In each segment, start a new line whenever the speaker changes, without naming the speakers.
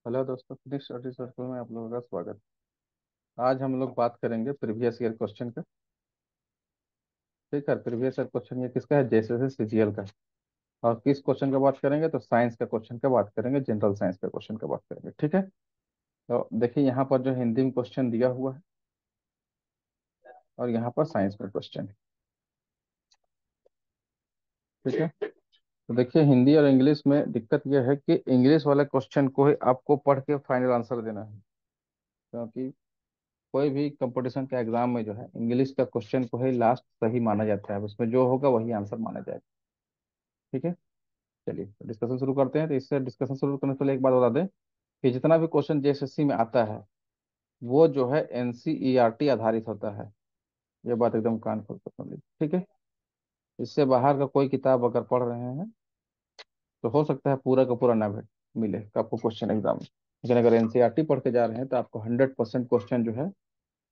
Hello दोस्तों, Phoenix study circle में आप लोगों का स्वागत। आज हम लोग बात करेंगे प्रीवियस ईयर क्वेश्चन का। ठीक है, प्रीवियस ईयर क्वेश्चन ये किसका है? जेएसएससी सीजीएल का है। और किस क्वेश्चन का बात करेंगे? तो साइंस का क्वेश्चन का बात करेंगे, जनरल साइंस का क्वेश्चन का बात करेंगे। ठीक है, तो देखिए यहाँ पर जो हिंदी में क्वेश्चन दिया हुआ है और यहाँ पर साइंस में क्वेश्चन है। ठीक है, तो देखिए हिंदी और इंग्लिश में दिक्कत यह है कि इंग्लिश वाले क्वेश्चन को ही आपको पढ़ के फाइनल आंसर देना है, क्योंकि कोई भी कंपटीशन का एग्जाम में जो है इंग्लिश का क्वेश्चन को ही लास्ट सही माना जाता है, उसमें जो होगा वही आंसर माना जाएगा। ठीक है, चलिए तो डिस्कशन शुरू करते हैं। तो इससे डिस्कशन शुरू करने से पहले एक बात बता दें कि जितना भी क्वेश्चन जेएसएससी में आता है वो जो है एनसीईआरटी आधारित होता है। ये बात एकदम कान खोल कर सुन लीजिए। ठीक है, इससे बाहर का कोई किताब अगर पढ़ रहे हैं तो हो सकता है पूरा का पूरा ना मिले आपको क्वेश्चन एग्जाम में। लेकिन अगर एनसीईआरटी पढ़ के जा रहे हैं तो आपको 100% क्वेश्चन जो है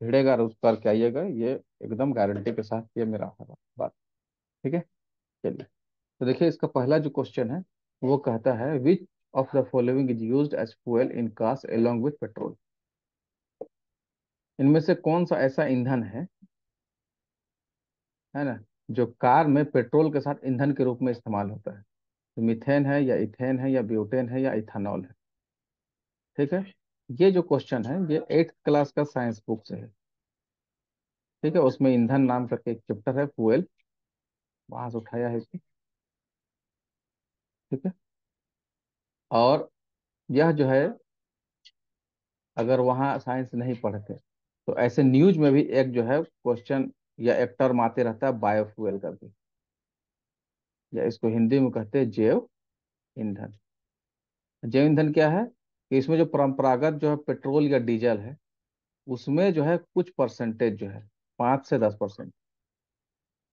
भिड़ेगा और उस पर के आइएगा, ये एकदम गारंटी के साथ ये मेरा है बात। ठीक है, चलिए तो देखिए इसका पहला जो क्वेश्चन है वो कहता है which of the following is used as fuel in cars along with petrol. इनमें से कौन सा ऐसा ईंधन है ना, जो कार में पेट्रोल के साथ ईंधन के रूप में इस्तेमाल होता है? तो मीथेन है या इथेन है या ब्यूटेन है या इथानॉल है? ठीक है, ये जो क्वेश्चन है ये 8th क्लास का साइंस बुक से है। ठीक है, उसमें ईंधन नाम करके एक चैप्टर है, फ्यूल, वहां से उठाया है इसको। ठीक है, और यह जो है अगर वहाँ साइंस नहीं पढ़ते तो ऐसे न्यूज में भी एक जो है क्वेश्चन या एक टर्म आते रहता है बायोफ्यूल करके, या इसको हिंदी में कहते हैं जैव ईंधन। जैव ईंधन क्या है कि इसमें जो परंपरागत जो है पेट्रोल या डीजल है उसमें जो है कुछ परसेंटेज जो है 5 से 10%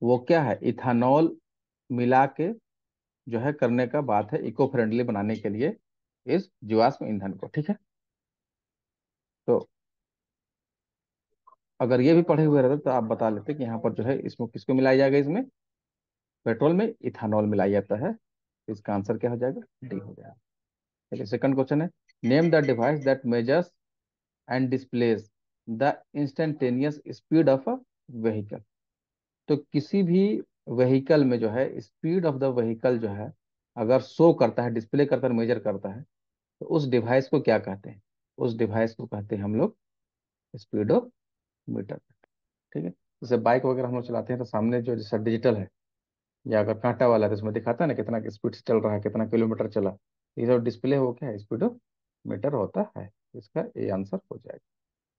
वो क्या है इथानॉल मिला के जो है करने का बात है, इको फ्रेंडली बनाने के लिए इस जीवाश्म ईंधन को। ठीक है, तो अगर ये भी पढ़े हुए रहते तो आप बता लेते कि यहाँ पर जो है इसमें किसको मिलाया जाएगा, इसमें पेट्रोल में इथानॉल मिलाया जाता है। तो इसका आंसर क्या हो जाएगा? डी हो जाएगा। चलिए सेकंड क्वेश्चन है, name the device that measures and displays the instantaneous speed of a vehicle. तो किसी भी व्हीकल में जो है स्पीड ऑफ द व्हीकल जो है अगर शो करता है, डिस्प्ले करता है, मेजर करता है, तो उस डिवाइस को क्या कहते हैं? उस डिवाइस को कहते हैं हम लोग स्पीडो मीटर। ठीक है, जैसे बाइक वगैरह हम लोग चलाते हैं तो सामने जो जैसा डिजिटल है या अगर कांटा वाला है तो उसमें दिखाता है ना कितना स्पीड से चल रहा है, कितना किलोमीटर चला। ये जो डिस्प्ले हो क्या है? स्पीडो मीटर होता है। इसका ये आंसर हो जाएगा।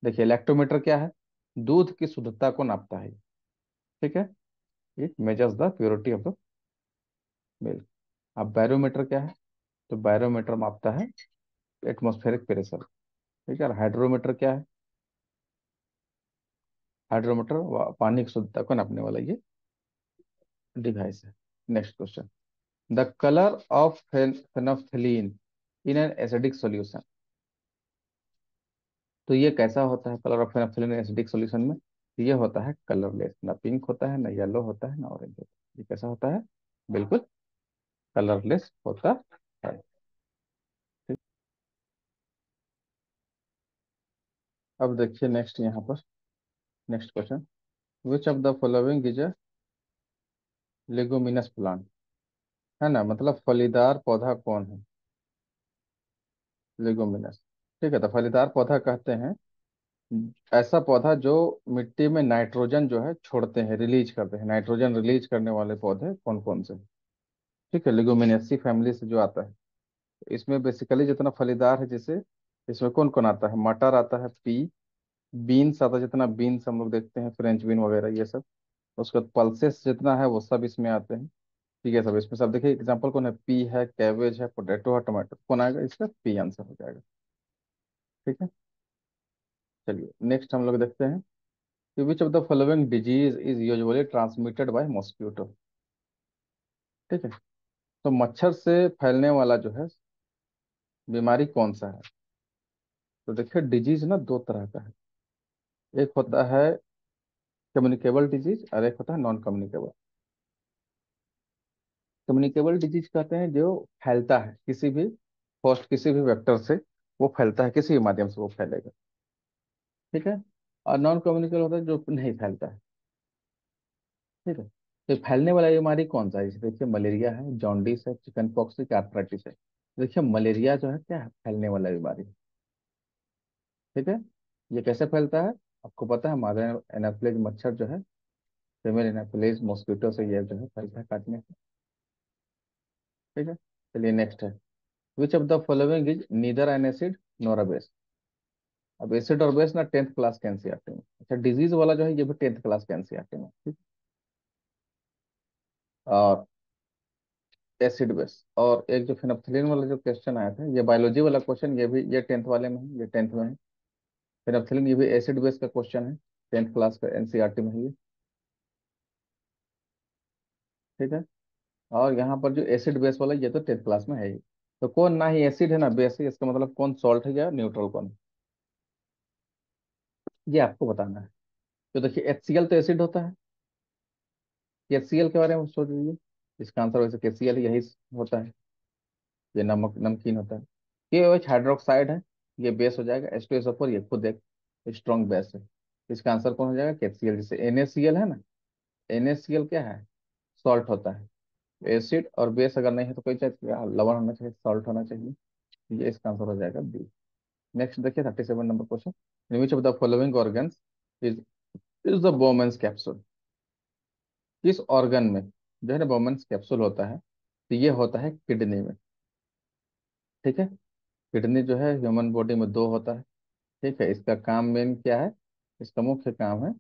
देखिए इलेक्ट्रोमीटर क्या है? दूध की शुद्धता को नापता है। ठीक है, it measures the purity of the milk. अब बैरोमीटर क्या है? तो बैरोमीटर मापता है एटमॉस्फेरिक प्रेशर। ठीक है, और हाइड्रोमीटर क्या है? हाइड्रोमीटर पानी की शुद्धता को नापने वाला ये डिवाइस है। Next question, the colour of phenolphthalein in an acidic solution. तो ये कैसा होता है colour of phenolphthalein acidic solution में? ये होता है कलरलेस, ना पिंक होता है, ना येलो होता है, ना ऑरेंज होता है। ये कैसा होता है? बिल्कुल कलरलेस होता है। ठीक, अब देखिए नेक्स्ट यहाँ पर next question, which of the following is a leguminous plant. है ना, मतलब फलीदार पौधा कौन है? लेगुमिनस। ठीक है, तो फलीदार पौधा कहते हैं ऐसा पौधा जो मिट्टी में नाइट्रोजन जो है छोड़ते हैं, रिलीज करते हैं। नाइट्रोजन रिलीज करने वाले पौधे कौन कौन से? ठीक है, लिगुमिनेसी फैमिली से जो आता है। इसमें बेसिकली जितना फलीदार है, जैसे इसमें कौन कौन आता है? मटर आता है, पी, बीन्स आता है, जितना बीन्स हम लोग देखते हैं फ्रेंच बीन वगैरह ये सब। उसके बाद पल्सेस जितना है वो सब इसमें आते हैं। ठीक है, सब इसमें सब देखिए एग्जाम्पल कौन है? पी है, कैबेज है, पोटैटो है, टोमेटो। कौन आएगा इसका? पी आंसर हो जाएगा। ठीक है, चलिए नेक्स्ट हम लोग देखते हैं कि विच of the following disease is usually transmitted by mosquito. ठीक है, तो मच्छर से फैलने वाला जो है बीमारी कौन सा है? तो देखिए डिजीज ना दो तरह का है, एक होता है कम्युनिकेबल डिजीज और एक होता है नॉन कम्युनिकेबल। कम्युनिकेबल डिजीज कहते हैं जो फैलता है किसी भी होस्ट, किसी भी वेक्टर से, वो फैलता है, किसी भी माध्यम से वो फैलेगा। ठीक है। और नॉन कम्युनिकेबल होता है जो नहीं फैलता है। ठीक है। तो फैलने वाला बीमारी कौन सा है? जैसे देखिए, मलेरिया है, जॉन्डिस है, चिकन पॉक्स है, आर्थराइटिस है। देखिए, मलेरिया जो है क्या है? फैलने वाला बीमारी। ठीक है। ये कैसे फैलता है? आपको पता है, मादा एनाफिलीज मच्छर जो है, फीमेल एनाफिलीज मॉस्किटो से ये जो है फैलता है काटने से। ठीक है। चलिए नेक्स्ट है, which of the following is neither N acid nor a base? अब एसिड और बेस ना 10th क्लास के एनसीईआरटी में। अच्छा, डिजीज वाला जो है ये भी 10th क्लास के एनसीईआरटी में। ठीक। और एसिड बेस, और एक जो फिनोप्थलीन वाला जो क्वेश्चन आया था, ये बायोलॉजी वाला क्वेश्चन, ये भी ये 10th वाले में है, ये 10th में है। फिनोप्थलीन ये भी एसिड बेस का क्वेश्चन है, 10th क्लास का एनसीईआरटी में है ये। ठीक है। और यहाँ पर जो एसिड बेस वाला, ये तो 10th क्लास में है ही। तो कौन ना ही एसिड है ना बेस है, इसका मतलब कौन सॉल्ट है या न्यूट्रल कौन है? ये आपको बताना है। तो देखिए, HCl तो एसिड होता है। HCl के बारे में सोच लीजिए। इसका आंसर वैसे KCl यही होता है। ये नमक नमकीन होता है। KOH हाइड्रोक्साइड है, ये बेस हो जाएगा। H2SO4 ये खुद एक स्ट्रॉन्ग बेस है। इसका आंसर कौन हो जाएगा? KCl। जैसे NaCl है ना, NaCl क्या है? सॉल्ट होता है। एसिड और बेस अगर नहीं है तो कोई चाहिए, लवण होना चाहिए, सॉल्ट होना चाहिए। ये इसका आंसर हो जाएगा बी। नेक्स्ट देखिए, 37 number question, which of the following organs is is the Bowman's capsule? किस ऑर्गन में जो है ना बोमेन्स कैप्सूल होता है? तो ये होता है किडनी में। ठीक है। किडनी जो है ह्यूमन बॉडी में दो होता है। ठीक है। इसका काम मेन क्या है? इसका मुख्य काम है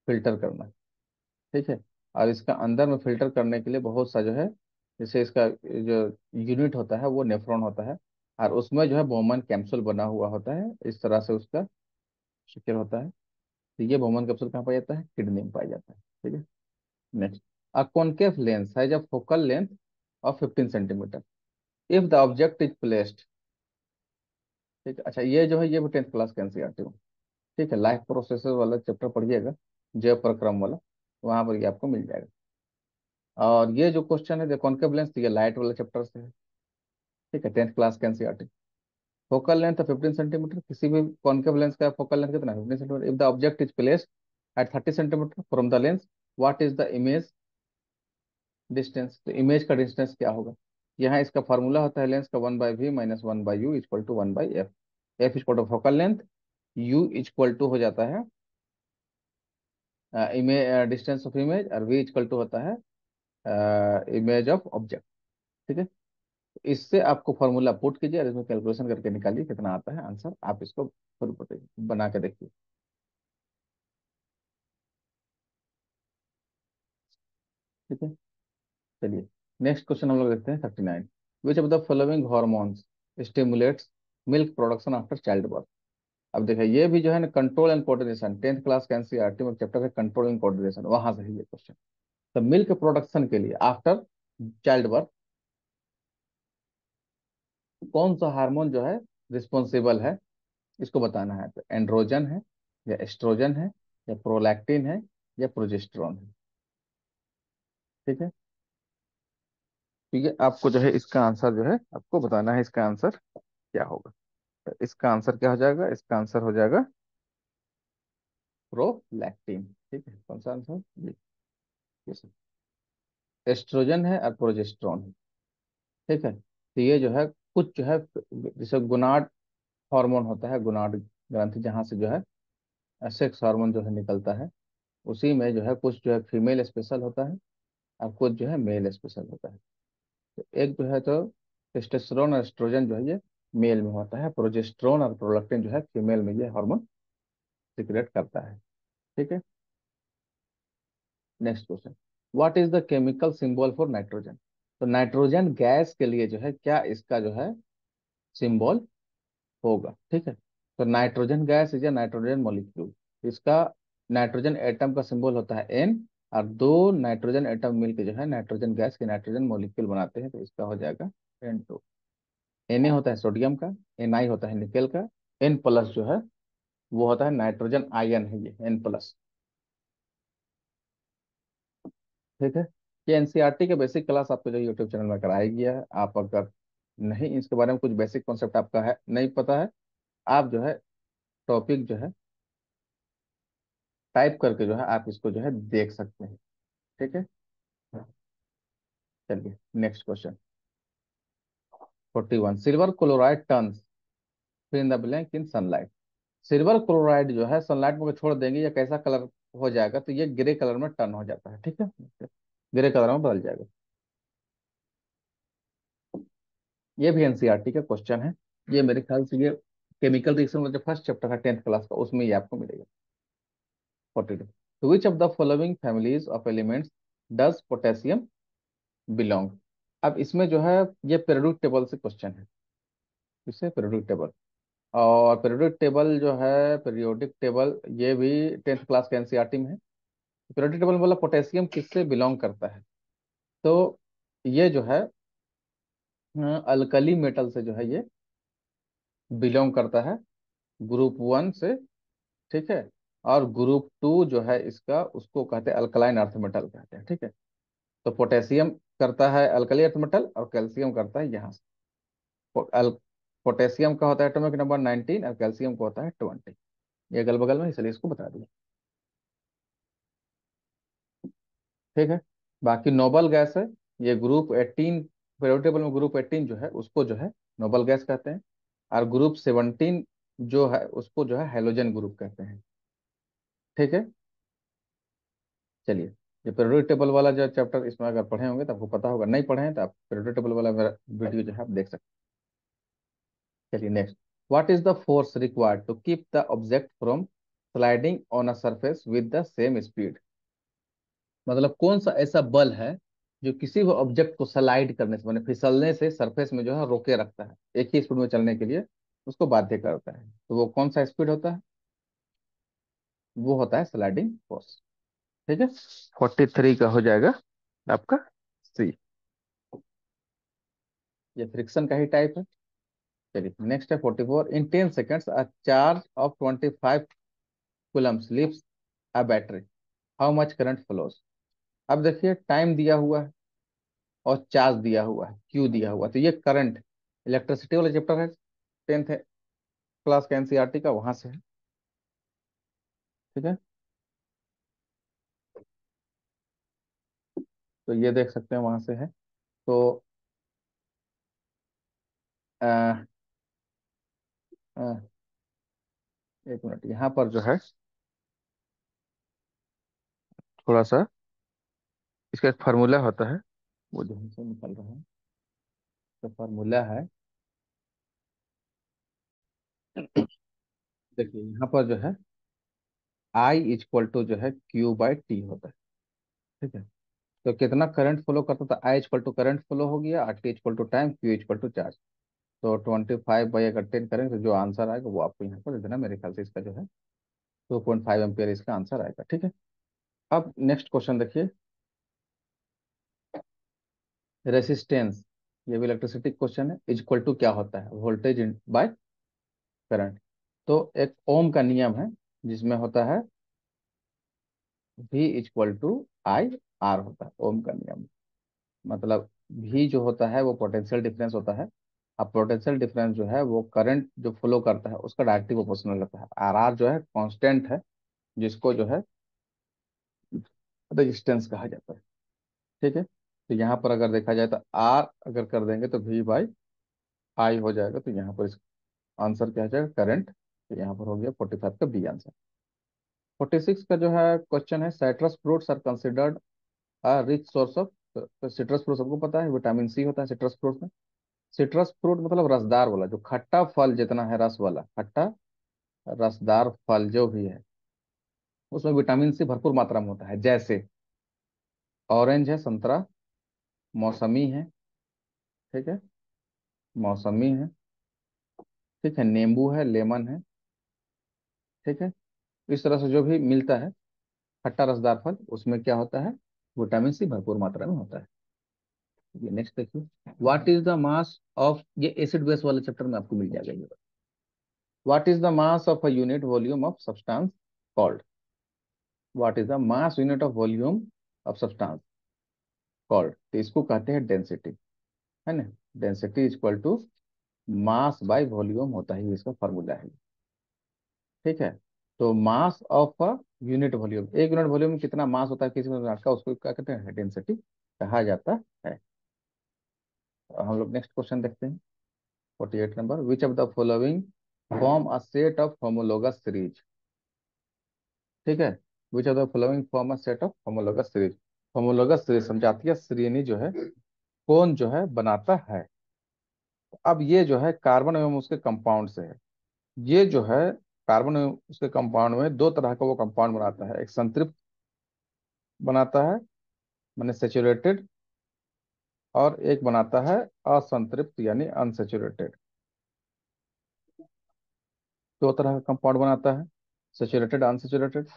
फिल्टर करना। ठीक है। और इसका अंदर में फिल्टर करने के लिए बहुत सा जो है, जैसे इसका जो यूनिट होता है वो नेफ्रॉन होता है। और उसमें जो है बोमन कैप्सूल बना हुआ होता है, इस तरह से उसका स्ट्रक्चर होता है। तो ये बोमन कैप्सूल कहाँ पाया जाता है? किडनी में पाया जाता है। ठीक है। Next, a concave lens has a focal length of 15 centimetre if the object is placed. ठीक है। अच्छा, ये जो है ये भी 10th क्लास का एनसीईआरटी में। ठीक है। लाइफ प्रोसेसर वाला चैप्टर पढ़िएगा, जय प्रक्रम वाला, वहां पर ये आपको मिल जाएगा। और ये जो क्वेश्चन है, कॉन्केव लेंस, ये लाइट वाला चैप्टर से है। ठीक है। 10th क्लास का एनसीईआरटी। फोकल लेंथ 15 सेंटीमीटर, किसी भी कॉन्केव लेंस का फोकल लेंथ कितना है? 15 centimetre. If the object is placed at 30 centimetre from the lens, what is the image distance? तो इमेज का डिस्टेंस क्या होगा? यहाँ इसका फॉर्मूला होता है लेंस का 1/v minus 1/u equal to 1/f। F equal to focal length, U equal to हो जाता है इमेज डिस्टेंस ऑफ इमेज, और वी इक्वल टू होता है इमेज ऑफ ऑब्जेक्ट। ठीक है। इससे आपको फॉर्मूला पुट कीजिए और इसमें कैलकुलेशन करके निकालिए कितना आता है आंसर। आप इसको खुद बताइए, बना के देखिए। ठीक है। चलिए नेक्स्ट क्वेश्चन हम लोग देखते हैं, 39, विच of the following hormones stimulates milk production after child birth? अब देखिए, ये भी जो है ना control and coordination, 10th class का एनसीईआरटी में चैप्टर है कंट्रोल एंड कोऑर्डिनेशन, वहां से है ये क्वेश्चन। तो मिल्क प्रोडक्शन के लिए आफ्टर चाइल्ड बर्थ कौन सा हार्मोन जो है रिस्पॉन्सिबल है, इसको बताना है। तो एंड्रोजन है, या एस्ट्रोजन है, या प्रोलैक्टिन है, या प्रोजेस्टेरोन है? ठीक है। तो ये आपको जो है इसका आंसर जो है आपको बताना है, इसका आंसर क्या होगा? तो इसका आंसर क्या हो जाएगा? इसका आंसर हो जाएगा प्रोलैक्टिन। ठीक है। कौन सा आंसर? ये सब एस्ट्रोजन है और प्रोजेस्टेरोन है। ठीक है। तो ये जो है कुछ जो है, जैसे गुनाड हार्मोन होता है, गुनाड ग्रंथि जहाँ से जो है सेक्स हार्मोन जो है निकलता है, उसी में जो है कुछ जो है फीमेल स्पेशल होता है और कुछ जो है मेल स्पेशल होता है। तो एक जो है तो टेस्टोस्टेरोन और एस्ट्रोजन जो है ये मेल में होता है, प्रोजेस्टेरोन और प्रोलैक्टिन जो है फीमेल में ये हार्मोन सिक्रेट करता है। ठीक है। Next question, what is the chemical symbol for nitrogen? तो नाइट्रोजन गैस के लिए जो है क्या इसका जो है सिंबल होगा? ठीक है। तो nitrogen gas is A nitrogen molecule, इसका नाइट्रोजन एटम का सिंबल होता है N, और दो नाइट्रोजन एटम मिलकर जो है नाइट्रोजन गैस के नाइट्रोजन मॉलिक्यूल बनाते हैं, तो इसका हो जाएगा N2। Na होता है सोडियम का, Ni होता है निकेल का, N प्लस जो है वो होता है नाइट्रोजन आयन है, ये N प्लस। ठीक है। ये एनसीईआरटी के बेसिक क्लास आपको जो यूट्यूब चैनल में कराई गया है, आप अगर नहीं इसके बारे में कुछ बेसिक कॉन्सेप्ट आपका है नहीं पता है, आप जो है टॉपिक जो है टाइप करके जो है आप इसको जो है देख सकते हैं। ठीक है, चलिए next question. 41, silver chloride turns fill in the blank in sunlight. Silver chloride जो है सनलाइट में अगर छोड़ देंगे या कैसा कलर हो जाएगा, तो ये ग्रे कलर में टर्न हो जाता है। ठीक है, ग्रे कलर में बदल जाएगा। ये भी एनसीईआरटी का क्वेश्चन है। ये मेरे ख्याल से ये केमिकल रिएक्शन वाला जो फर्स्ट चैप्टर है 10th क्लास का, उसमें ये आपको मिलेगा। 42, to which of the following families of elements does potassium belong. अब इसमें जो है ये पीरियोडिक टेबल से क्वेश्चन है। इससे पीरियोडिक टेबल, और पीरियोडिक टेबल जो है पीरियोडिक टेबल ये भी 10th क्लास के एनसीईआरटी में है। पीरियोडिक टेबल में बोला पोटेशियम किससे बिलोंग करता है, तो ये जो है अल्कली मेटल से जो है ये बिलोंग करता है, ग्रुप 1 से। ठीक है, और ग्रुप 2 जो है इसका उसको कहते हैं अल्कलाइन अर्थ मेटल कहते हैं। ठीक है, तो पोटेशियम करता है अल्कली अर्थ मेटल और कैल्शियम करता है यहाँ से। पो, अल, पोटेशियम का होता है एटॉमिक नंबर 19 और कैल्शियम का होता है 20। ये अगल बगल में, इसलिए इसको बता दिया। ठीक है, बाकी नोबल गैस है, ये ग्रुप 18, पीरियोडिक टेबल में ग्रुप 18 जो है उसको जो है नोबल गैस कहते हैं, और ग्रुप 17 जो है उसको जो है हेलोजन ग्रुप कहते हैं। ठीक है, चलिए, ये पीरियोडिक टेबल वाला जो चैप्टर इसमें अगर पढ़े होंगे तो आपको पता होगा, नहीं पढ़े हैं तो आप पीरियोडिक टेबल वाला मेरा वीडियो जो है आप देख सकते हैं। चलिए next, what is the force required to keep the object from sliding on a surface with the same speed. मतलब कौन सा ऐसा बल है जो किसी भी ऑब्जेक्ट को स्लाइड करने से, माने फिसलने से सरफेस में जो है रोके रखता है, एक ही स्पीड में चलने के लिए उसको बाध्य करता है, तो वो कौन सा स्पीड होता है, वो होता है स्लाइडिंग फोर्स। ठीक है, 43 का हो जाएगा आपका सी। ये फ्रिक्शन का ही टाइप है। चलिए नेक्स्ट है 44, इन 10 seconds a charge of 25 Coulomb's leaves a battery, how much current flows. अब देखिए टाइम दिया हुआ है और चार्ज दिया हुआ है, क्यू दिया हुआ है, तो ये करंट इलेक्ट्रिसिटी वाला चैप्टर है 10th क्लास का एनसीईआरटी का, वहां से है। ठीक है, तो ये देख सकते हैं वहां से है। तो आ, आ, एक मिनट, यहाँ पर जो है थोड़ा सा इसका एक फार्मूला होता है, वो जो हमसे निकल रहा है, तो फार्मूला है, देखिए यहाँ पर जो है I = जो है Q/T होता है। ठीक है, तो कितना करंट फ्लो करता था, I = करंट फ्लो हो गया, T = टाइम, Q = चार्ज। तो 25/10 करेंगे तो जो आंसर आएगा वो आपको यहाँ पर दे देना, मेरे ख्याल से इसका जो है 2.5 एम्पियर इसका आंसर आएगा। ठीक है, अब नेक्स्ट क्वेश्चन देखिए, रेसिस्टेंस, ये भी इलेक्ट्रिसिटी क्वेश्चन है, इक्वल टू क्या होता है, वोल्टेज बाय करंट। तो एक ओम का नियम है जिसमें होता है V = I R होता है, ओम का नियम। मतलब V जो होता है वो पोटेंशियल डिफरेंस होता है, अब पोटेंशियल डिफरेंस जो है वो करंट जो फ्लो करता है उसका डायरेक्टली प्रोपोर्शनल रहता है। R जो है कांस्टेंट है, जिसको जो है रेजिस्टेंस कहा जाता है। ठीक है, तो यहाँ पर अगर देखा जाए तो R अगर कर देंगे तो V/I हो जाएगा, तो यहाँ पर इसका आंसर क्या हो जाएगा, करंट। तो यहाँ पर हो गया 45 का बी आंसर। 46 का जो है क्वेश्चन है, citrus fruits are considered rich source of. Citrus fruit सबको पता है विटामिन सी होता है सिट्रस फ्रूट में। सिट्रस फ्रूट मतलब रसदार वाला, जो खट्टा फल जितना है रस वाला, खट्टा रसदार फल जो भी है उसमें विटामिन सी भरपूर मात्रा में होता है। जैसे ऑरेंज है, संतरा, मौसमी है। ठीक है, मौसमी है। ठीक है, नींबू है, लेमन है। ठीक है, इस तरह से जो भी मिलता है खट्टा रसदार फल, उसमें क्या होता है, विटामिन सी भरपूर मात्रा में होता है। ये नेक्स्ट देखिए, what is the mass of, ये एसिड बेस वाले चैप्टर में आपको मिल जाएगा ये। What is the mass of a unit volume of substance called. What is the mass unit of volume of substance called, तो इसको कहते हैं डेंसिटी, है ना। Density equal to mass by volume होता है, ये इसका फॉर्मूला है। ठीक है। तो mass of a unit volume, एक यूनिट वॉल्यूम में कितना मास होता है किसी पदार्थ का, उसको क्या कहते हैं, डेंसिटी कहा जाता है। तो हम लोग नेक्स्ट क्वेश्चन देखते हैं। 48 number, which of the following form a set of homologous series. ठीक है, which of the following form a set of homologous series. Homologous series समझाती श्रेणी जो है कौन जो है बनाता है। अब ये जो है कार्बन एवं उसके कंपाउंड से है। ये जो है कार्बन एवं उसके कंपाउंड में दो तरह का वो कंपाउंड बनाता है, एक संतृप्त बनाता है माने सेचुरेटेड, और एक बनाता है असंतृप्त यानी अनसेचुरेटेड। दो तरह का कंपाउंड बनाता है, सेचुरेटेड अनसेचुरेटेड।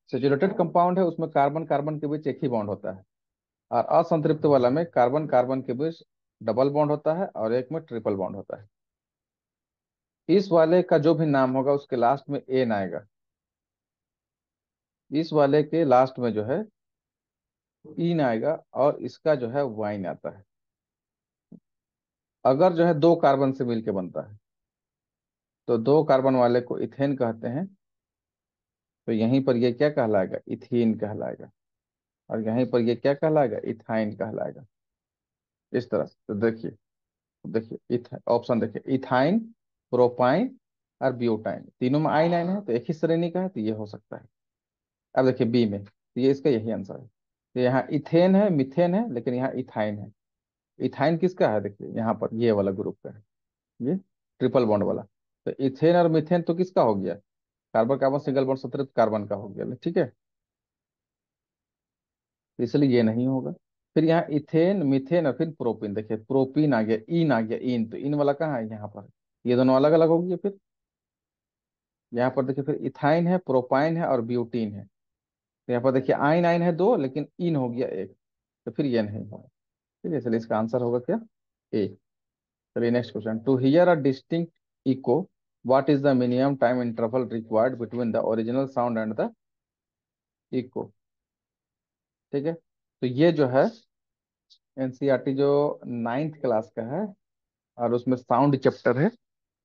सेचुरेटेड कंपाउंड है उसमें कार्बन कार्बन के बीच एक ही बॉन्ड होता है, और असंतृप्त वाला में कार्बन कार्बन के बीच डबल बॉन्ड होता है और एक में ट्रिपल बॉन्ड होता है। इस वाले का जो भी नाम होगा उसके लास्ट में एन आएगा, इस वाले के लास्ट में जो है इन आएगा, और इसका जो है वाइन आता है। अगर जो है दो कार्बन से मिलके बनता है तो दो कार्बन वाले को इथेन कहते हैं, तो यहीं पर ये क्या कहलाएगा, इथीन कहलाएगा। और यहीं पर ये क्या कहलाएगा, इथाइन कहलाएगा। इस तरह से तो देखिए, देखिए इथ ऑप्शन देखिए, इथाइन, प्रोपाइन और ब्यूटाइन, तीनों में आइन आइन है तो एक ही श्रेणी का है, तो ये हो सकता है। अब देखिए बी में, तो ये इसका यही आंसर है। तो यहाँ इथेन है, मिथेन है, लेकिन यहाँ इथाइन है। इथाइन किसका है, देखिए यहाँ पर ये वाला ग्रुप का है, ये ट्रिपल बॉन्ड वाला। तो इथेन और मिथेन तो किसका हो गया, कार्बन कार्बन सिंगल बॉन्ड संतृप्त कार्बन का हो गया, ठीक है। तो इसलिए ये नहीं होगा। फिर यहाँ इथेन मिथेन और फिर प्रोपीन, देखिए प्रोपीन आ गया, इन आ गया, इन तो इन वाला कहाँ है, यहाँ पर। ये दोनों अलग अलग हो गए। फिर यहाँ पर देखिए, फिर इथाइन है, प्रोपाइन है और ब्यूटीन है। तो यहाँ पर देखिए आइन आइन है दो, लेकिन इन हो गया एक, तो फिर ये नहीं होगा। ठीक है, चलिए इसका आंसर होगा क्या, ए। चलिए next question, to hear a distinct echo what is the minimum time interval required between the original sound and the echo. ठीक है, तो ये जो है एनसीईआरटी जो नाइन्थ क्लास का है और उसमें साउंड चैप्टर है,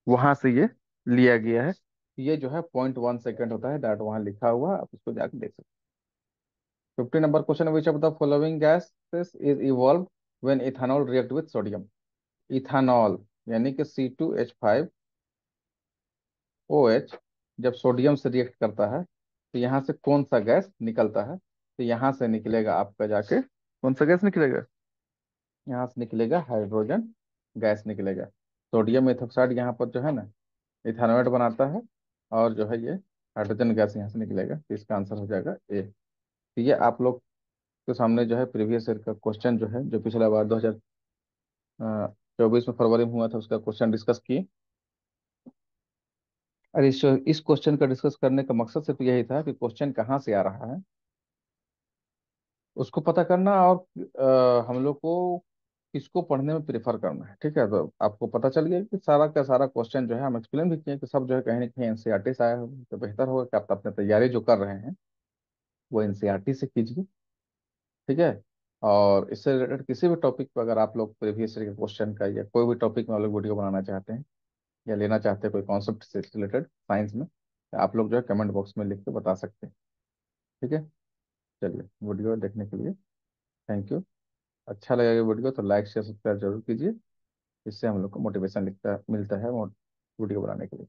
वहां से ये लिया गया है। ये जो है 0.1 सेकेंड होता है, दैट वहां लिखा हुआ है, आप उसको जाकर देख सकते हैं। 50 number question, which of the following gases is evolve when ethanol react with sodium. Ethanol यानी कि C2H5OH जब सोडियम से रिएक्ट करता है तो यहाँ से कौन सा गैस निकलता है, तो यहाँ से निकलेगा आपका जाके, कौन सा गैस निकलेगा, यहाँ से निकलेगा हाइड्रोजन गैस निकलेगा। सोडियम एथोक्साइड यहाँ पर जो है ना इथानोएट बनाता है, और जो है ये हाइड्रोजन गैस यहाँ से निकलेगा, तो इसका आंसर हो जाएगा ए। तो ये आप लोग के सामने जो है प्रीवियस ईयर का क्वेश्चन जो है, जो पिछला बार 2024 में फरवरी में हुआ था, उसका क्वेश्चन डिस्कस किए। और इस क्वेश्चन का डिस्कस करने का मकसद सिर्फ यही था कि क्वेश्चन कहाँ से आ रहा है उसको पता करना, और हम लोग को किसको पढ़ने में प्रेफर करना है। ठीक है, तो आपको पता चल गया कि सारा का सारा क्वेश्चन जो है हम एक्सप्लेन भी किए कि सब जो है कहीं ना कहीं एनसीईआरटी से आया हो, तो बेहतर होगा कि आप अपने तैयारी जो कर रहे हैं वो एनसीईआरटी से कीजिए। ठीक है, और इससे रिलेटेड किसी भी टॉपिक पर अगर आप लोग प्रीवियस ईयर के क्वेश्चन का या कोई भी टॉपिक में आप लोग वीडियो बनाना चाहते हैं या लेना चाहते हैं कोई कॉन्सेप्ट से रिलेटेड साइंस में, तो आप लोग जो है कमेंट बॉक्स में लिख के बता सकते हैं। ठीक है, चलिए वीडियो देखने के लिए थैंक यू। अच्छा लगेगा वीडियो तो लाइक शेयर सब्सक्राइब जरूर कीजिए, इससे हम लोग को मोटिवेशन लिखता मिलता है वीडियो बनाने के लिए।